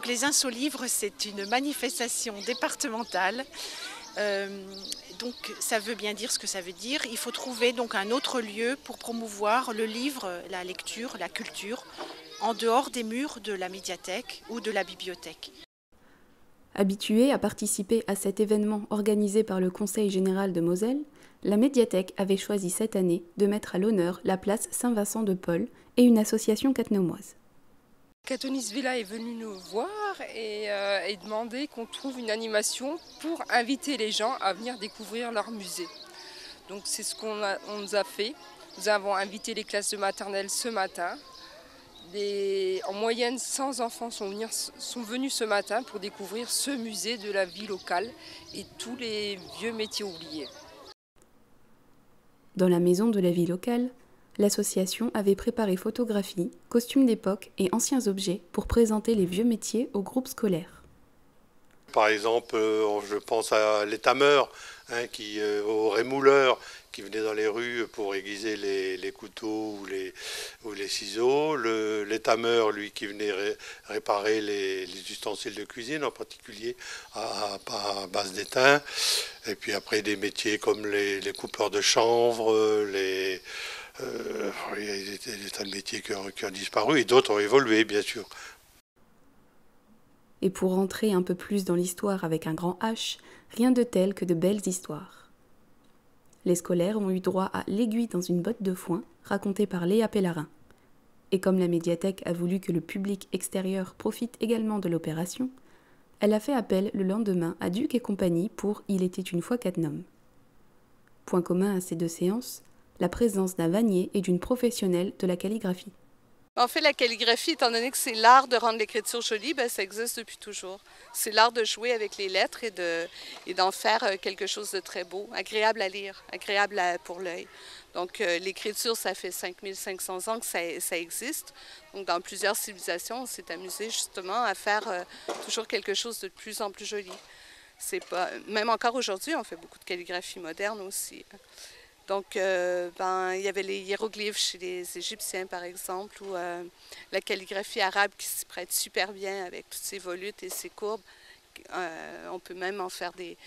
Donc les insolivres, c'est une manifestation départementale. Donc ça veut bien dire ce que ça veut dire. Il faut trouver donc un autre lieu pour promouvoir le livre, la lecture, la culture, en dehors des murs de la médiathèque ou de la bibliothèque. Habituée à participer à cet événement organisé par le Conseil général de Moselle, la médiathèque avait choisi cette année de mettre à l'honneur la place Saint-Vincent-de-Paul et une association catenomoise. Catonis Villa est venu nous voir et demander qu'on trouve une animation pour inviter les gens à venir découvrir leur musée. Donc c'est ce qu'on nous a fait. Nous avons invité les classes de maternelle ce matin. En moyenne, 100 enfants sont venus ce matin pour découvrir ce musée de la vie locale et tous les vieux métiers oubliés. Dans la maison de la vie locale, l'association avait préparé photographies, costumes d'époque et anciens objets pour présenter les vieux métiers aux groupes scolaires. Par exemple, je pense à l'étameur, au rémouleur qui venait dans les rues pour aiguiser les couteaux ou les ciseaux. L'étameur, lui, qui venait réparer les ustensiles de cuisine, en particulier à base d'étain. Et puis après, des métiers comme les coupeurs de chanvre, il y a des tas de métiers qui ont disparu et d'autres ont évolué, bien sûr. Et pour rentrer un peu plus dans l'histoire avec un grand H, rien de tel que de belles histoires. Les scolaires ont eu droit à L'aiguille dans une botte de foin, racontée par Léa Pellarin. Et comme la médiathèque a voulu que le public extérieur profite également de l'opération, elle a fait appel le lendemain à Duc et compagnie pour Il était une fois Cattenom. Point commun à ces deux séances, la présence d'un vannier et d'une professionnelle de la calligraphie. En fait, la calligraphie, étant donné que c'est l'art de rendre l'écriture jolie, ça existe depuis toujours. C'est l'art de jouer avec les lettres et d'en faire quelque chose de très beau, agréable à lire, agréable pour l'œil. Donc l'écriture, ça fait 5500 ans que ça existe. Donc dans plusieurs civilisations, on s'est amusé justement à faire toujours quelque chose de plus en plus joli. Même encore aujourd'hui, on fait beaucoup de calligraphie moderne aussi. Donc, il y avait les hiéroglyphes chez les Égyptiens, par exemple, ou la calligraphie arabe qui s'y prête super bien avec toutes ses volutes et ses courbes. On peut même en faire des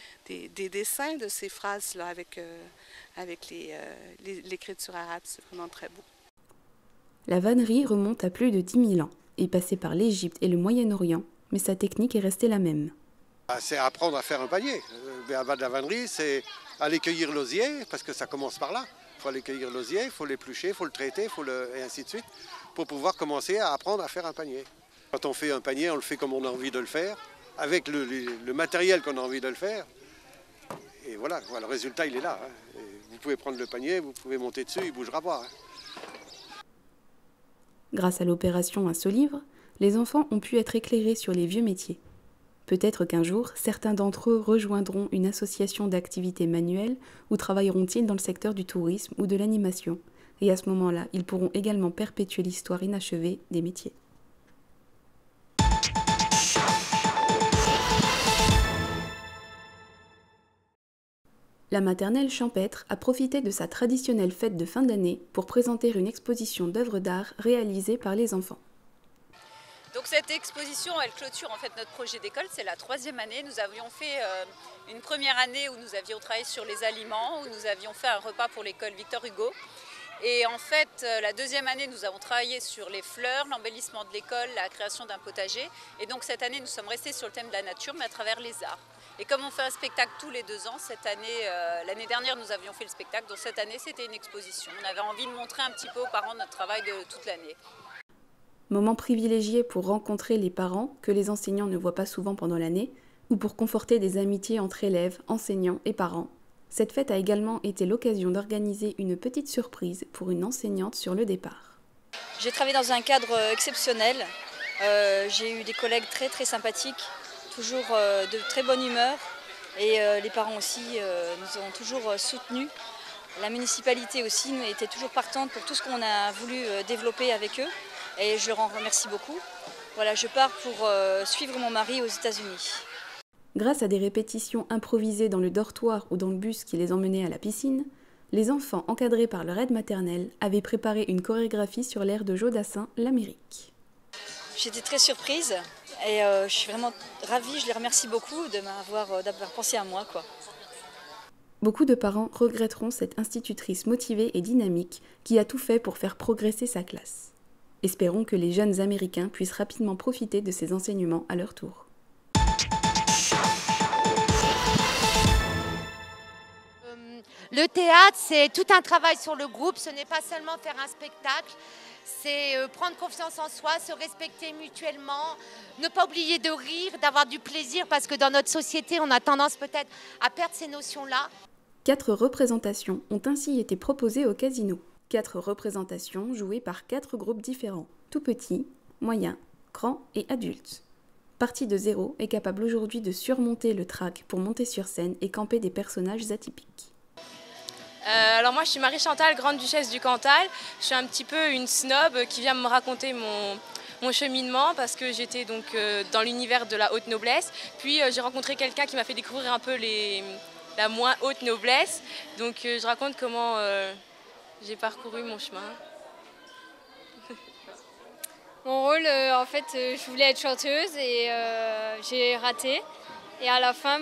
dessins de ces phrases-là avec l'écriture arabe. C'est vraiment très beau. La vannerie remonte à plus de 10 000 ans, est passée par l'Égypte et le Moyen-Orient, mais sa technique est restée la même. C'est apprendre à faire un panier. De la vannerie, c'est aller cueillir l'osier, parce que ça commence par là. Il faut aller cueillir l'osier, il faut l'éplucher, il faut le traiter, et ainsi de suite, pour pouvoir commencer à apprendre à faire un panier. Quand on fait un panier, on le fait comme on a envie de le faire, avec le matériel qu'on a envie de le faire. Et voilà, le résultat, il est là. Vous pouvez prendre le panier, vous pouvez monter dessus, il ne bougera pas. Grâce à l'opération Un seul livre, les enfants ont pu être éclairés sur les vieux métiers. Peut-être qu'un jour, certains d'entre eux rejoindront une association d'activités manuelles ou travailleront-ils dans le secteur du tourisme ou de l'animation. Et à ce moment-là, ils pourront également perpétuer l'histoire inachevée des métiers. La maternelle champêtre a profité de sa traditionnelle fête de fin d'année pour présenter une exposition d'œuvres d'art réalisées par les enfants. Donc cette exposition, elle clôture en fait notre projet d'école, c'est la 3e année. Nous avions fait une première année où nous avions travaillé sur les aliments, où nous avions fait un repas pour l'école Victor Hugo. Et en fait, la 2e année, nous avons travaillé sur les fleurs, l'embellissement de l'école, la création d'un potager. Et donc cette année, nous sommes restés sur le thème de la nature, mais à travers les arts. Et comme on fait un spectacle tous les 2 ans, cette année, l'année dernière, nous avions fait le spectacle. Donc cette année, c'était une exposition. On avait envie de montrer un petit peu aux parents notre travail de toute l'année. Moment privilégié pour rencontrer les parents que les enseignants ne voient pas souvent pendant l'année, ou pour conforter des amitiés entre élèves, enseignants et parents. Cette fête a également été l'occasion d'organiser une petite surprise pour une enseignante sur le départ. J'ai travaillé dans un cadre exceptionnel. J'ai eu des collègues très très sympathiques, toujours de très bonne humeur, et les parents aussi nous ont toujours soutenus. La municipalité aussi était toujours partante pour tout ce qu'on a voulu développer avec eux. Et je leur en remercie beaucoup. Voilà, je pars pour suivre mon mari aux États-Unis. Grâce à des répétitions improvisées dans le dortoir ou dans le bus qui les emmenait à la piscine, les enfants encadrés par leur aide maternelle avaient préparé une chorégraphie sur l'air de Jodassin, l'Amérique. J'étais très surprise Et je suis vraiment ravie, je les remercie beaucoup d'avoir pensé à moi, quoi. Beaucoup de parents regretteront cette institutrice motivée et dynamique qui a tout fait pour faire progresser sa classe. Espérons que les jeunes Américains puissent rapidement profiter de ces enseignements à leur tour. Le théâtre, c'est tout un travail sur le groupe, ce n'est pas seulement faire un spectacle, c'est prendre confiance en soi, se respecter mutuellement, ne pas oublier de rire, d'avoir du plaisir, parce que dans notre société, on a tendance peut-être à perdre ces notions-là. 4 représentations ont ainsi été proposées au casino. 4 représentations jouées par 4 groupes différents, tout petits, moyens, grands et adultes. Parti de zéro est capable aujourd'hui de surmonter le trac pour monter sur scène et camper des personnages atypiques. Alors moi je suis Marie-Chantal, grande duchesse du Cantal. Je suis un petit peu une snob qui vient me raconter mon cheminement parce que j'étais donc dans l'univers de la haute noblesse. Puis j'ai rencontré quelqu'un qui m'a fait découvrir un peu la moins haute noblesse. Donc je raconte comment j'ai parcouru mon chemin. Mon rôle, en fait, je voulais être chanteuse et j'ai raté. Et à la fin,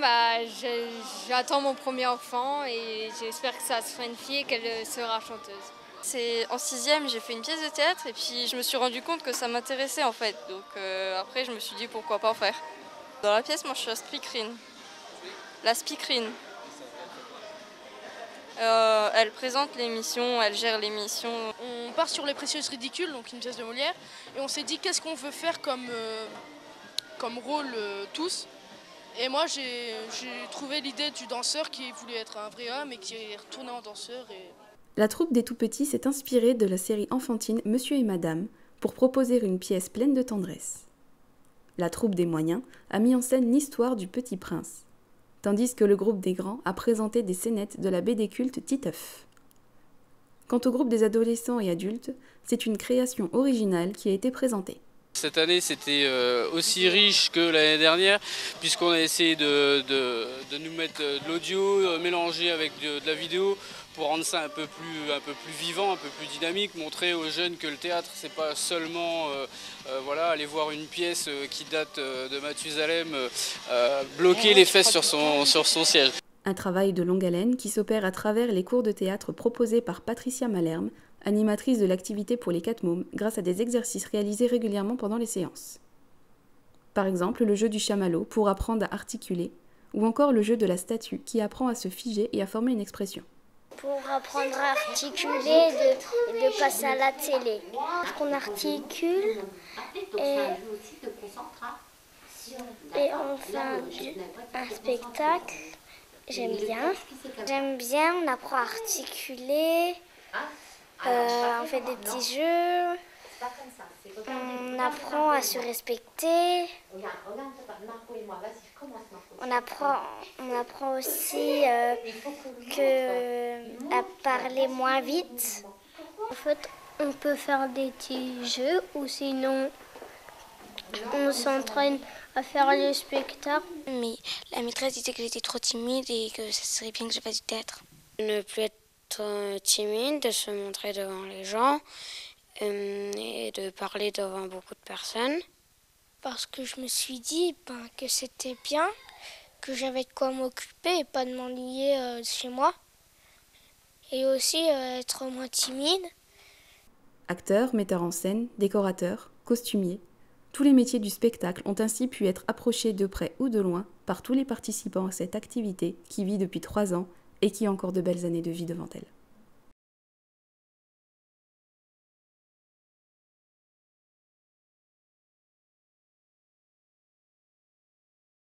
j'attends mon premier enfant et j'espère que ça sera une fille et qu'elle sera chanteuse. C'est en 6e, j'ai fait une pièce de théâtre et puis je me suis rendu compte que ça m'intéressait en fait. Donc après, je me suis dit pourquoi pas en faire. Dans la pièce, moi je suis la speakerine. La speakerine. Elle présente l'émission, elle gère l'émission. On part sur Les Précieuses Ridicules, donc une pièce de Molière, et on s'est dit qu'est-ce qu'on veut faire comme rôle tous. Et moi j'ai trouvé l'idée du danseur qui voulait être un vrai homme et qui est retourné en danseur. La troupe des Tout-Petits s'est inspirée de la série enfantine Monsieur et Madame pour proposer une pièce pleine de tendresse. La troupe des Moyens a mis en scène l'histoire du Petit Prince, tandis que le groupe des Grands a présenté des scénettes de la BD culte Titeuf. Quant au groupe des adolescents et adultes, c'est une création originale qui a été présentée. Cette année, c'était aussi riche que l'année dernière, puisqu'on a essayé de nous mettre de l'audio mélangé avec de la vidéo pour rendre ça un peu plus vivant, un peu plus dynamique, montrer aux jeunes que le théâtre, c'est pas seulement aller voir une pièce qui date de Mathusalem, bloquer les fesses sur son siège. Un travail de longue haleine qui s'opère à travers les cours de théâtre proposés par Patricia Malherbe, animatrice de l'activité pour les 4 mômes, grâce à des exercices réalisés régulièrement pendant les séances. Par exemple, le jeu du chamallow pour apprendre à articuler, ou encore le jeu de la statue qui apprend à se figer et à former une expression. Pour apprendre à articuler, de passer à la télé. On articule et on fait un spectacle. J'aime bien, on apprend à articuler. On fait des petits jeux, on apprend à se respecter, on apprend aussi à parler moins vite. En fait, on peut faire des petits jeux ou sinon on s'entraîne à faire le spectacle. Mais la maîtresse disait que j'étais trop timide et que ça serait bien que je fasse du théâtre. Ne plus être timide, de se montrer devant les gens et de parler devant beaucoup de personnes. Parce que je me suis dit que c'était bien, que j'avais de quoi m'occuper et pas de m'ennuyer chez moi. Et aussi être moins timide. Acteurs, metteurs en scène, décorateurs, costumiers, tous les métiers du spectacle ont ainsi pu être approchés de près ou de loin par tous les participants à cette activité qui vit depuis 3 ans et qui a encore de belles années de vie devant elle.